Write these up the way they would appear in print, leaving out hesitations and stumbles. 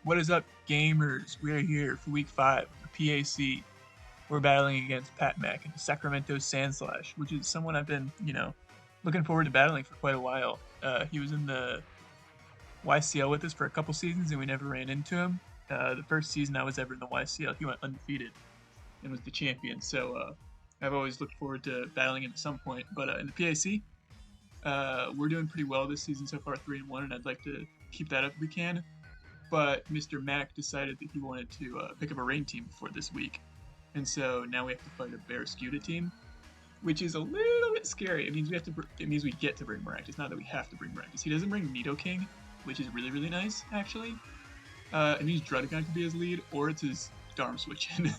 What is up, gamers? We're here for week 5 of the PAC. We're battling against Patmac and Sacramento Sandslash, which is someone I've been, looking forward to battling for quite a while. He was in the YCL with us for a couple seasons, and we never ran into him. The first season I was ever in the YCL, he went undefeated and was the champion. So I've always looked forward to battling him at some point. But in the PAC, we're doing pretty well this season so far, 3-1, and I'd like to keep that up if we can. But Mr. Mac decided that he wanted to pick up a rain team before this week. And so now we have to fight a Barraskewda team, which is a little bit scary. It means we get to bring Maractus, not that we have to bring Maractus. He doesn't bring Nidoking, which is really, really nice, actually. It means Dragalges could be his lead, or it's his Darm switch-in.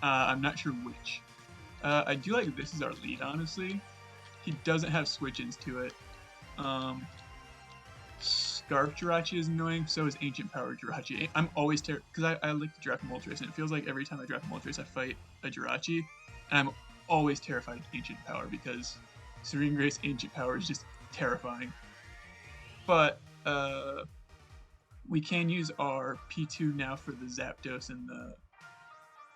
I'm not sure which. I do like this as our lead, honestly. He doesn't have switch-ins to it. Scarf Jirachi is annoying, so is Ancient Power Jirachi. I'm always because I like to draft Moltres, and it feels like every time I draft Moltres I fight a Jirachi, and I'm always terrified of Ancient Power because Serene Grace Ancient Power is just terrifying. But we can use our P2 now for the Zapdos, and the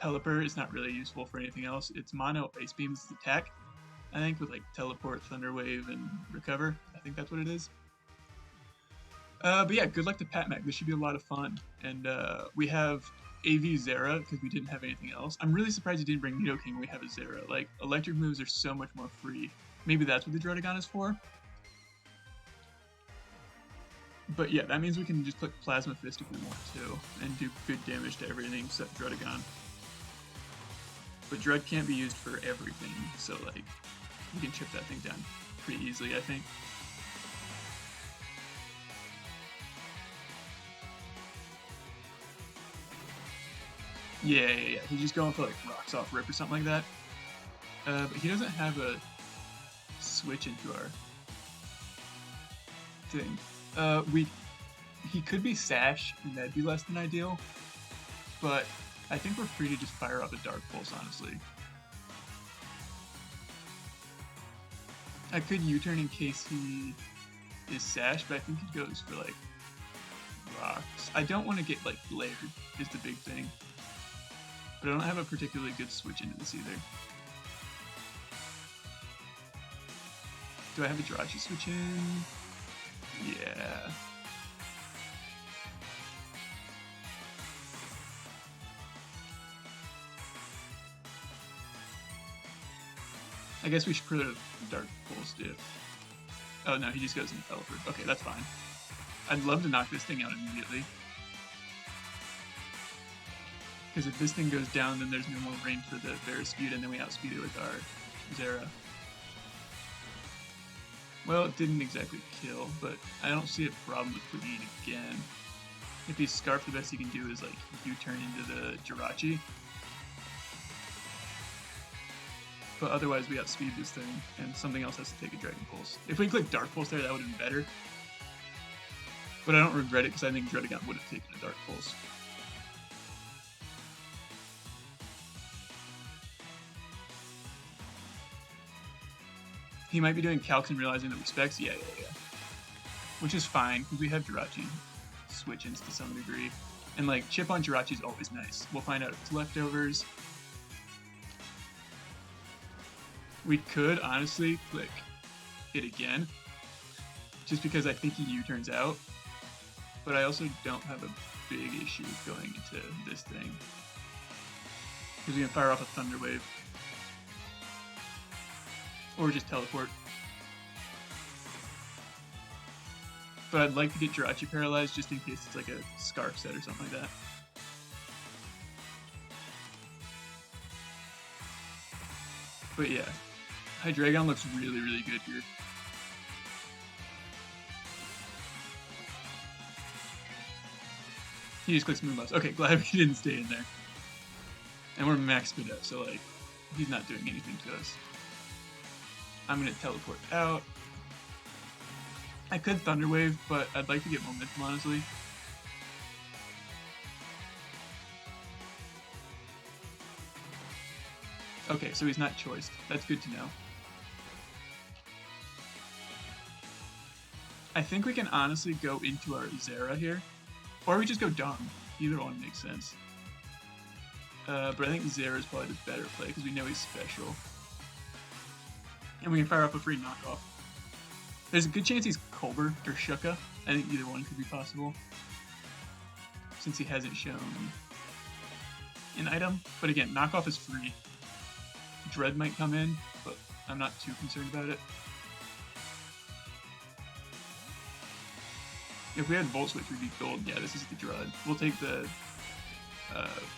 Pelipper is not really useful for anything else. It's Mono Ice Beam's attack, I think, with like Teleport, Thunder Wave, and Recover. I think that's what it is. But yeah, good luck to Patmac. This should be a lot of fun. And we have AV Zera because we didn't have anything else. I'm really surprised he didn't bring Nidoking when we have a Zera. Like, electric moves are so much more free. Maybe that's what the Dragalges is for. But yeah, that means we can just click Plasma Fist if we want to and do good damage to everything except Dragalges. But Drud can't be used for everything, so like, we can chip that thing down pretty easily, I think. Yeah. He's just going for like Rocks Off Rip or something like that. But he doesn't have a switch into our thing. He could be Sash, and that'd be less than ideal. But I think we're free to just fire up a Dark Pulse, honestly. I could U-turn in case he is Sash, but I think he goes for like Rocks. I don't want to get like layered, is the big thing. But I don't have a particularly good switch into this either. Do I have a Jirachi switch in? Yeah. I guess we should put a Dark Pulse if... Oh no, he just goes in the Teleport. Okay, that's fine. I'd love to knock this thing out immediately. Because if this thing goes down, then there's no more range for the Barraskewda, and then we outspeed it with our Zera. Well, it didn't exactly kill, but I don't see a problem with putting it again. If he's Scarf, the best he can do is like U-turn into the Jirachi. But otherwise we outspeed this thing, and something else has to take a Dragon Pulse. If we click Dark Pulse there, that would have been better. But I don't regret it, because I think Dragalges would have taken a Dark Pulse. He might be doing calcs and realizing the respects. Yeah. Which is fine, because we have Jirachi switch-ins to some degree. And like, chip on Jirachi is always nice. We'll find out if it's leftovers. We could, honestly, click it again. Just because I think he U-turns out. But I also don't have a big issue with going into this thing. Because we can fire off a Thunder Wave. Or just Teleport. But I'd like to get Jirachi paralyzed just in case it's like a Scarf set or something like that. But yeah, Hydreigon looks really, really good here. He just clicks Moonbuffs. Okay, glad he didn't stay in there. And we're max speed up, so like, he's not doing anything to us. I'm gonna Teleport out. I could Thunder Wave, but I'd like to get momentum, honestly. Okay, so he's not choiced. That's good to know. I think we can honestly go into our Zera here. Or we just go Dung. Either one makes sense. But I think Zera is probably the better play because we know he's special. And we can fire up a free knockoff. There's a good chance he's Colbur or Shuka. I think either one could be possible. Since he hasn't shown an item. But again, knockoff is free. Dread might come in, but I'm not too concerned about it. If we had Volt Switch, we'd be gold. Yeah, this is the Dread. We'll take the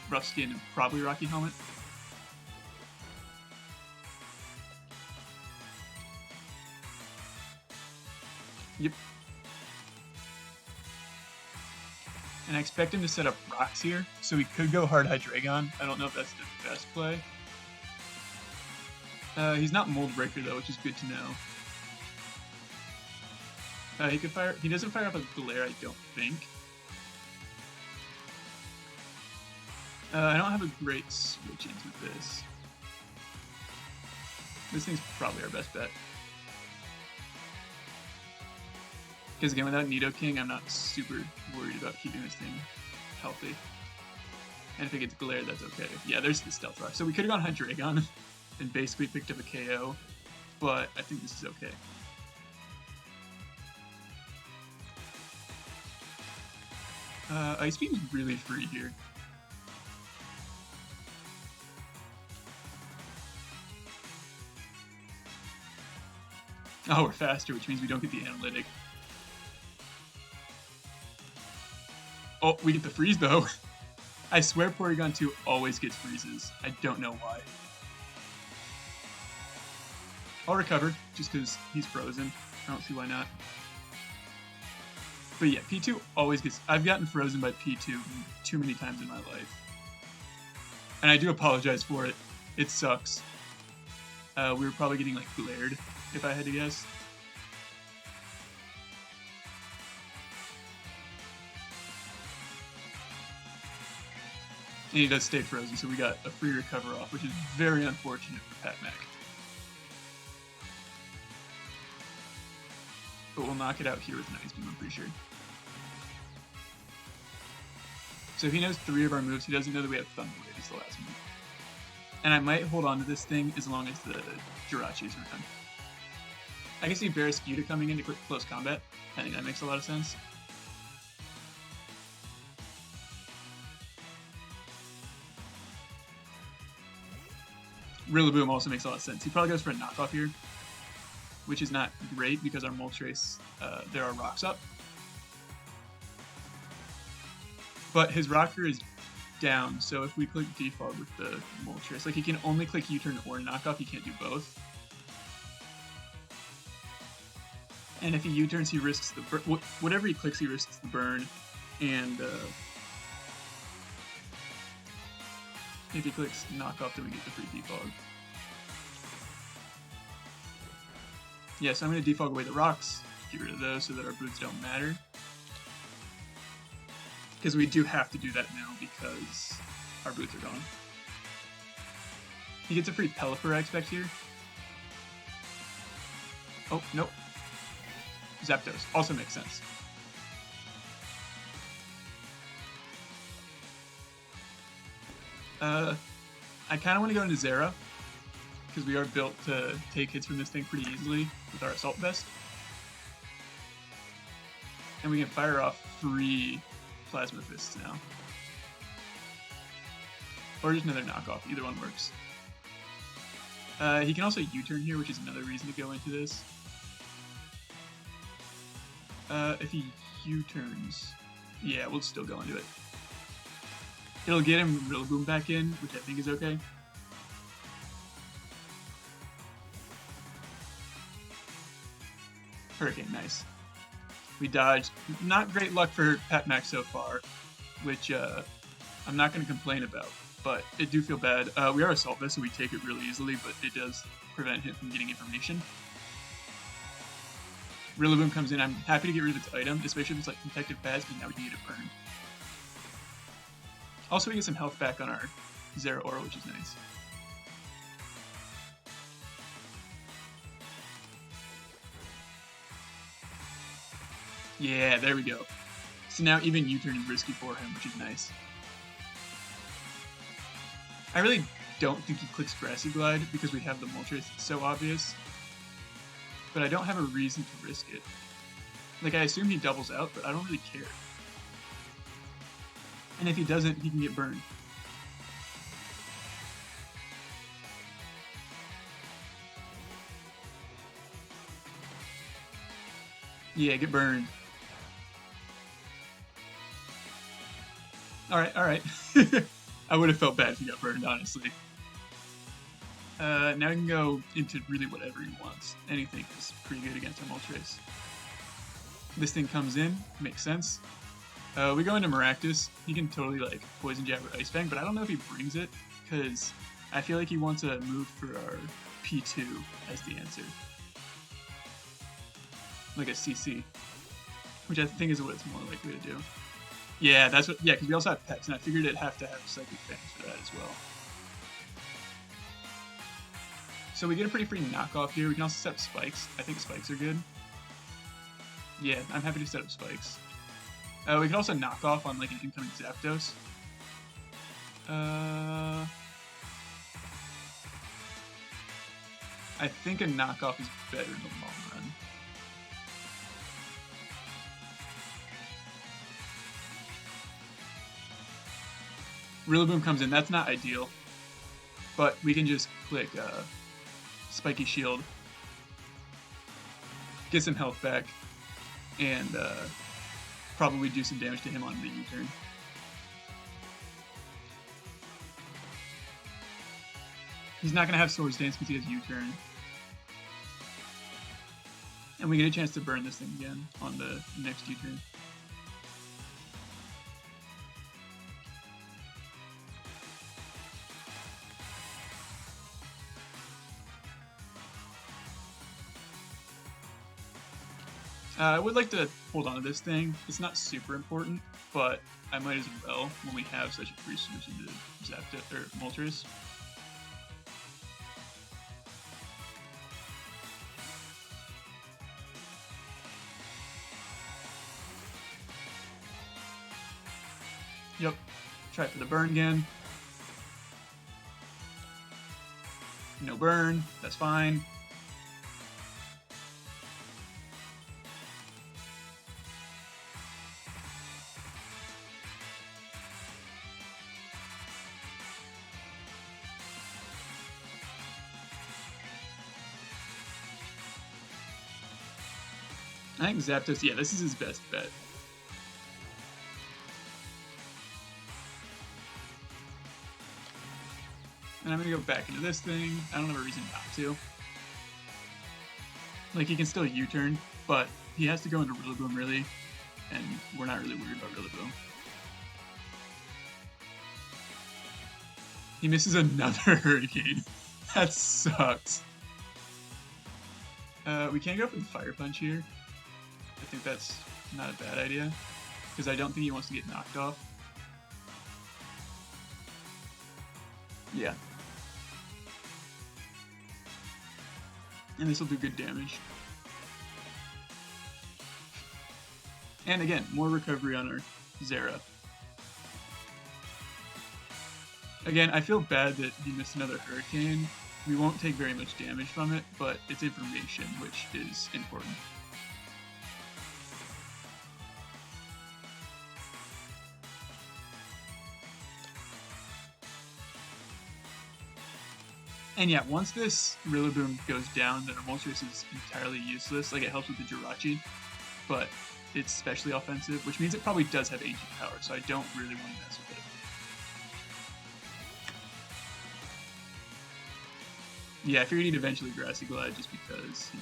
Rough Skin and probably Rocky Helmet. Yep. And I expect him to set up rocks here, so we could go hard Hydreigon. I don't know if that's the best play. He's not Mold Breaker though, which is good to know. He could fire. He doesn't fire up a Glare, I don't think. I don't have a great switch into this. This thing's probably our best bet. Because again, without Nidoking, I'm not super worried about keeping this thing healthy. And if it gets Glare, that's okay. Yeah, there's the Stealth Rock. So we could have gone Hydreigon and basically picked up a KO, but I think this is okay. Ice Beam is really free here. Oh, we're faster, which means we don't get the Analytic. Oh, we get the freeze though. I swear Porygon 2 always gets freezes. I don't know why. I'll recover, just because he's frozen. I don't see why not. But yeah, P2 always gets... I've gotten frozen by P2 too many times in my life. And I do apologize for it. It sucks. We were probably getting, like, glared, if I had to guess. And he does stay frozen, so we got a free recover off, which is very unfortunate for Patmac. But we'll knock it out here with an Ice Beam, I'm pretty sure. So if he knows 3 of our moves, he doesn't know that we have Thunder Wave as the last move. And I might hold on to this thing as long as the Jirachi's are done. I can see Barrascuda coming into close combat. I think that makes a lot of sense. Rillaboom also makes a lot of sense. He probably goes for a knockoff here, which is not great because our Moltres, there are rocks up. But his rocker is down, so if we click Defog with the Moltres, like he can only click U-turn or knockoff, he can't do both. And if he U-turns, he risks the burn. Whatever he clicks, he risks the burn. And if he clicks knockoff, then we get the free Defog. Yeah, so I'm going to defog away the rocks, get rid of those so that our boots don't matter. Because we do have to do that now because our boots are gone. He gets a free Pelipper, I expect, here. Oh, nope. Zapdos also makes sense. I kind of want to go into Zera, because we are built to take hits from this thing pretty easily with our Assault Vest. And we can fire off free Plasma Fists now. Or just another knockoff, either one works. He can also U-turn here, which is another reason to go into this. If he U-turns, yeah, we'll still go into it. It'll get him Rillaboom back in, which I think is okay. Hurricane, nice. We dodged. Not great luck for Patmac so far, which I'm not going to complain about, but it do feel bad. We are Assault Vest, so we take it really easily, but it does prevent him from getting information. Rillaboom comes in. I'm happy to get rid of its item, especially if it's like Protective Pads, because now we can get it burned. Also, we get some health back on our Zera Aura, which is nice. Yeah, there we go. So now even U-turn is risky for him, which is nice. I really don't think he clicks Grassy Glide because we have the Moltres. It's so obvious. But I don't have a reason to risk it. Like, I assume he doubles out, but I don't really care. And if he doesn't, he can get burned. Yeah, get burned. Alright, alright. I would have felt bad if he got burned, honestly. Now he can go into really whatever he wants. Anything is pretty good against a Moltres. This thing comes in, makes sense. We go into Maractus. He can totally like Poison Jab or Ice Fang, but I don't know if he brings it because I feel like he wants a move for our P2 as the answer. Like a CC, which I think is what it's more likely to do. Yeah, that's what. Yeah, because we also have pets, and I figured it'd have to have Psychic Fangs for that as well. So we get a pretty free knockoff here. We can also set up spikes. I think spikes are good. Yeah, I'm happy to set up spikes. We can also knock off on like an incoming Zapdos. I think a knockoff is better in the long run. Rillaboom comes in. That's not ideal, but we can just click Spiky Shield, get some health back, and probably do some damage to him on the U-turn. He's not going to have Swords Dance because he has U-turn. And we get a chance to burn this thing again on the next U-turn. I would like to hold on to this thing. It's not super important, but I might as well when we have such a free switch into Zapdos or Moltres. Yep. Try for the burn again. No burn. That's fine. I think Zapdos, yeah, this is his best bet. And I'm gonna go back into this thing. I don't have a reason not to. Like, he can still U-turn, but he has to go into Rillaboom, really, and we're not really worried about Rillaboom. He misses another Hurricane. That sucks. We can go for the Fire Punch here. I think that's not a bad idea, because I don't think he wants to get knocked off. Yeah. And this will do good damage. And again, more recovery on our Zera. Again, I feel bad that he missed another Hurricane. We won't take very much damage from it, but it's information, which is important. And yeah, once this Rillaboom goes down, then our Moltres is entirely useless. Like, it helps with the Jirachi, but it's specially offensive, which means it probably does have Ancient Power, so I don't really want to mess with it. Yeah, I figured he'd eventually Grassy Glide just because he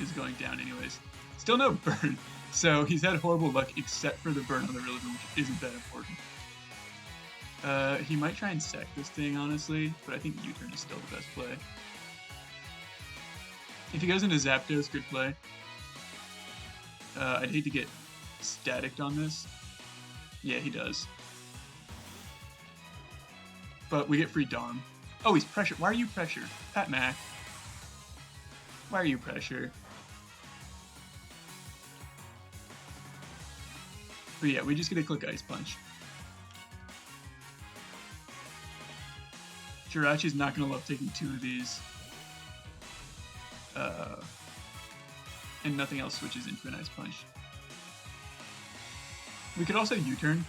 is going down anyways. Still no burn, so he's had horrible luck except for the burn on the Rillaboom, which isn't that important. He might try and sack this thing, honestly, but I think U-turn is still the best play. If he goes into Zapdos, good play. I'd hate to get staticked on this. Yeah, he does. But we get free Dom. Oh, he's pressure. Why are you pressure? Patmac. Why are you pressure? But yeah, we just get to click Ice Punch. Jirachi's not going to love taking 2 of these. And nothing else switches into an Ice Punch. We could also U-turn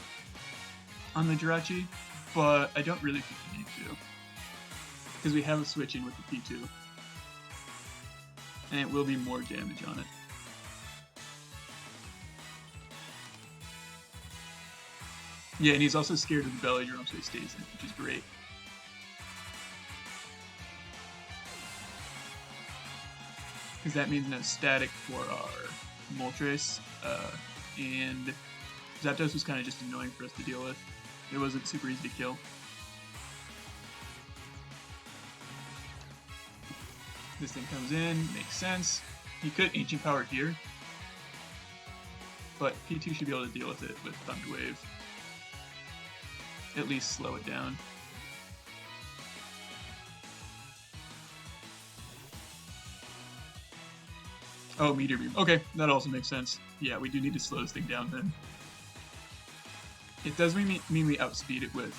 on the Jirachi, but I don't really think we need to. Because we have a switch in with the P2. And it will be more damage on it. Yeah, and he's also scared of the belly drum, so he stays in, which is great. Because that means no static for our Moltres, and Zapdos was kind of just annoying for us to deal with. It wasn't super easy to kill. This thing comes in, makes sense. He could Ancient Power here, but P2 should be able to deal with it with Thunder Wave. At least slow it down. Oh, Meteor Beam. Okay, that also makes sense. Yeah, we do need to slow this thing down then. It does mean we outspeed it with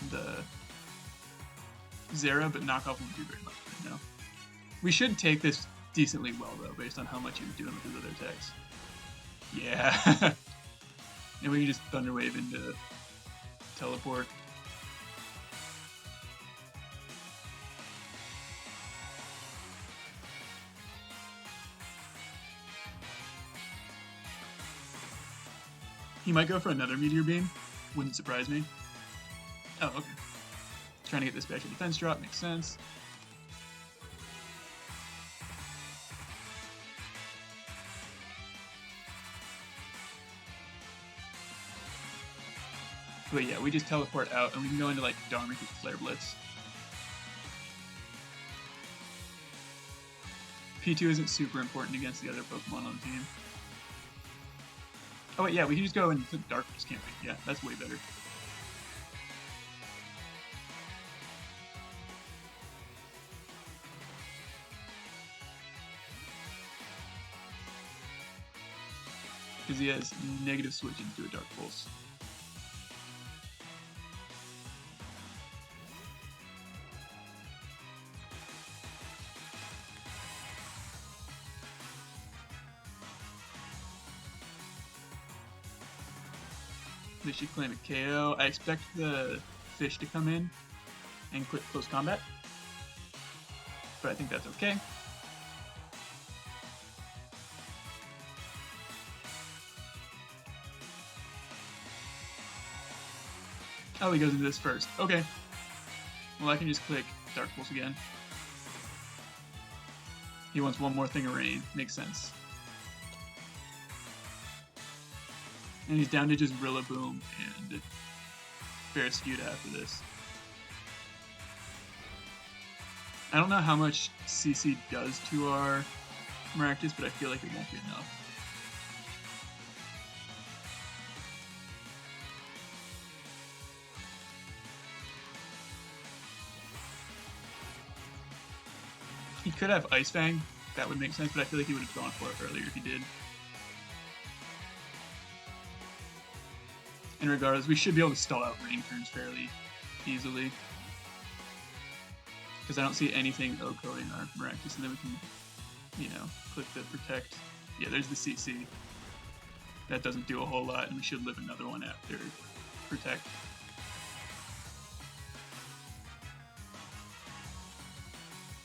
the Zera, but knockoff won't do very much right now. We should take this decently well, though, based on how much he was doing with his other attacks. Yeah. And we can just Thunder Wave into Teleport. He might go for another Meteor Beam. Wouldn't surprise me. Oh, okay. Trying to get this special defense drop, makes sense. But yeah, we just teleport out and we can go into like Darmok with Flare Blitz. P2 isn't super important against the other Pokemon on the team. Oh wait, yeah, we can just go and click Darkness, can't we? Yeah, that's way better. Because he has negative switch into a Dark Pulse. They should claim a KO. I expect the fish to come in and quit close combat, but I think that's okay. Oh, he goes into this first. Okay. Well, I can just click Dark Pulse again. He wants one more thing of rain. Makes sense. And he's down to just Rillaboom and Ferroskewda after this. I don't know how much CC does to our Maractus, but I feel like it won't be enough. He could have Ice Fang. That would make sense, but I feel like he would have gone for it earlier if he did. And regardless, we should be able to stall out rain turns fairly easily. Because I don't see anything OHKO in our Maractus, and then we can, you know, click the Protect. Yeah, there's the CC. That doesn't do a whole lot, and we should live another one after Protect.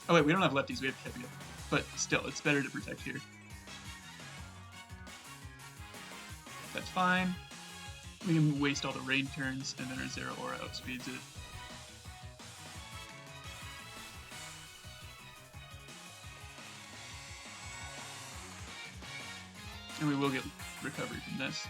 Oh wait, we don't have lefties, we have Kevia. But still, it's better to Protect here. That's fine. We can waste all the rain turns, and then our Zero Aura outspeeds it. And we will get recovery from this.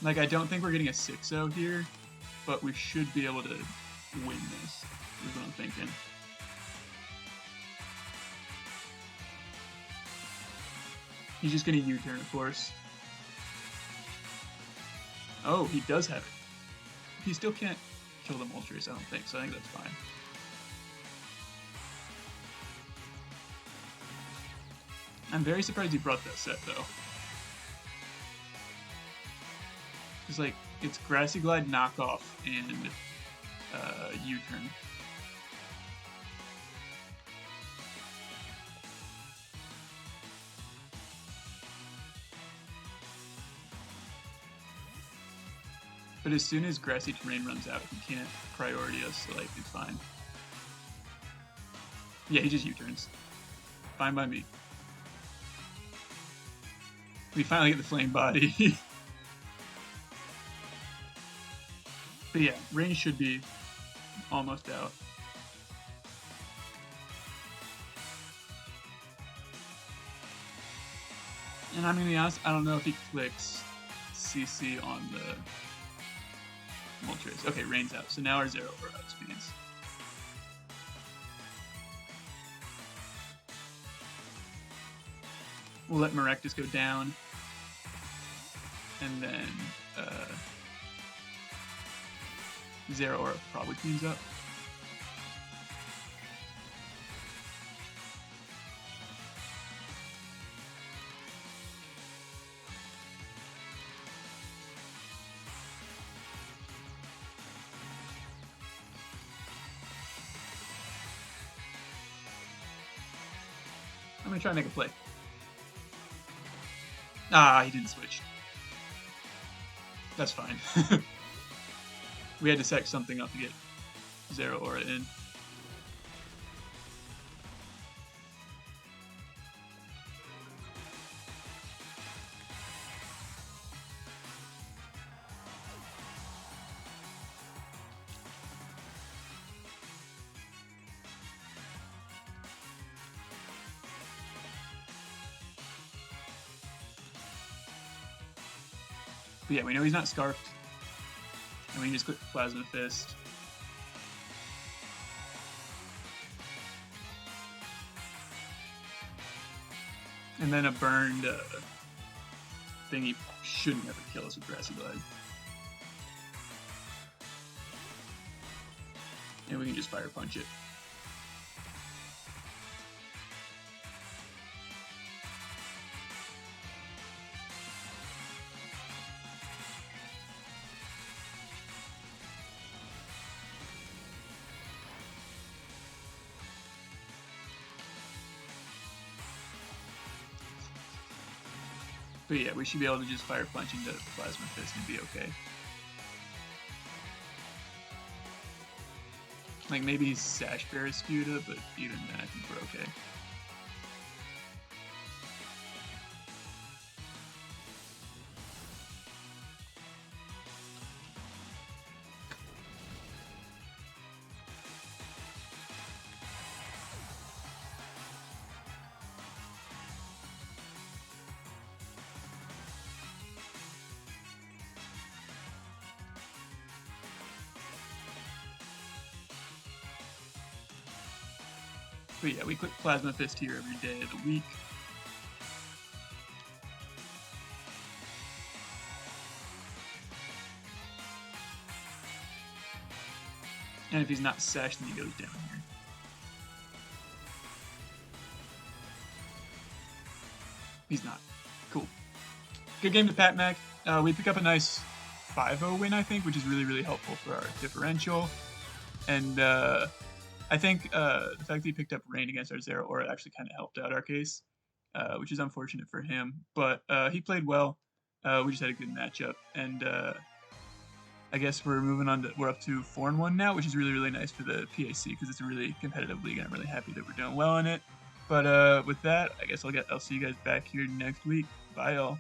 Like, I don't think we're getting a 6-0 here, but we should be able to win this, is what I'm thinking. He's just going to U-turn, of course. Oh, he does have it. He still can't kill the Moltres, I don't think, so I think that's fine. I'm very surprised he brought that set though. It's like it's Grassy Glide knockoff and U-turn. But as soon as Grassy Terrain runs out, he can't priority us, so like, it's fine. Yeah, he just U-turns. Fine by me. We finally get the Flame Body. But yeah, range should be almost out. And I'm gonna be honest, I don't know if he clicks CC on the Moltres. Okay, rain's out. So now our Zero Aura outspeeds. We'll let Maractus go down. And then Zero Aura probably cleans up. I'm gonna try to make a play. Ah, he didn't switch. That's fine. We had to sack something up to get Zero Aura in. But yeah, we know he's not Scarfed. And we can just click Plasma Fist. And then a burned thingy shouldn't ever kill us with Grassy Glide. And we can just Fire Punch it. But yeah, we should be able to just Fire Punch into Plasma Fist and be okay. Like, maybe he's Sash Barraskewda, but even then I think we're okay. But yeah, we click Plasma Fist here every day of the week. And if he's not Sash, then he goes down here. He's not. Cool. Good game to Patmac. We pick up a nice 5-0 win, I think, which is really, really helpful for our differential. And I think the fact that he picked up Rain against our Zero Aura actually kind of helped out our case, which is unfortunate for him. But he played well. We just had a good matchup, and I guess we're moving on to we're up to 4-1 now, which is really, really nice for the PAC because it's a really competitive league, and I'm really happy that we're doing well in it. But with that, I guess I'll see you guys back here next week. Bye, y'all.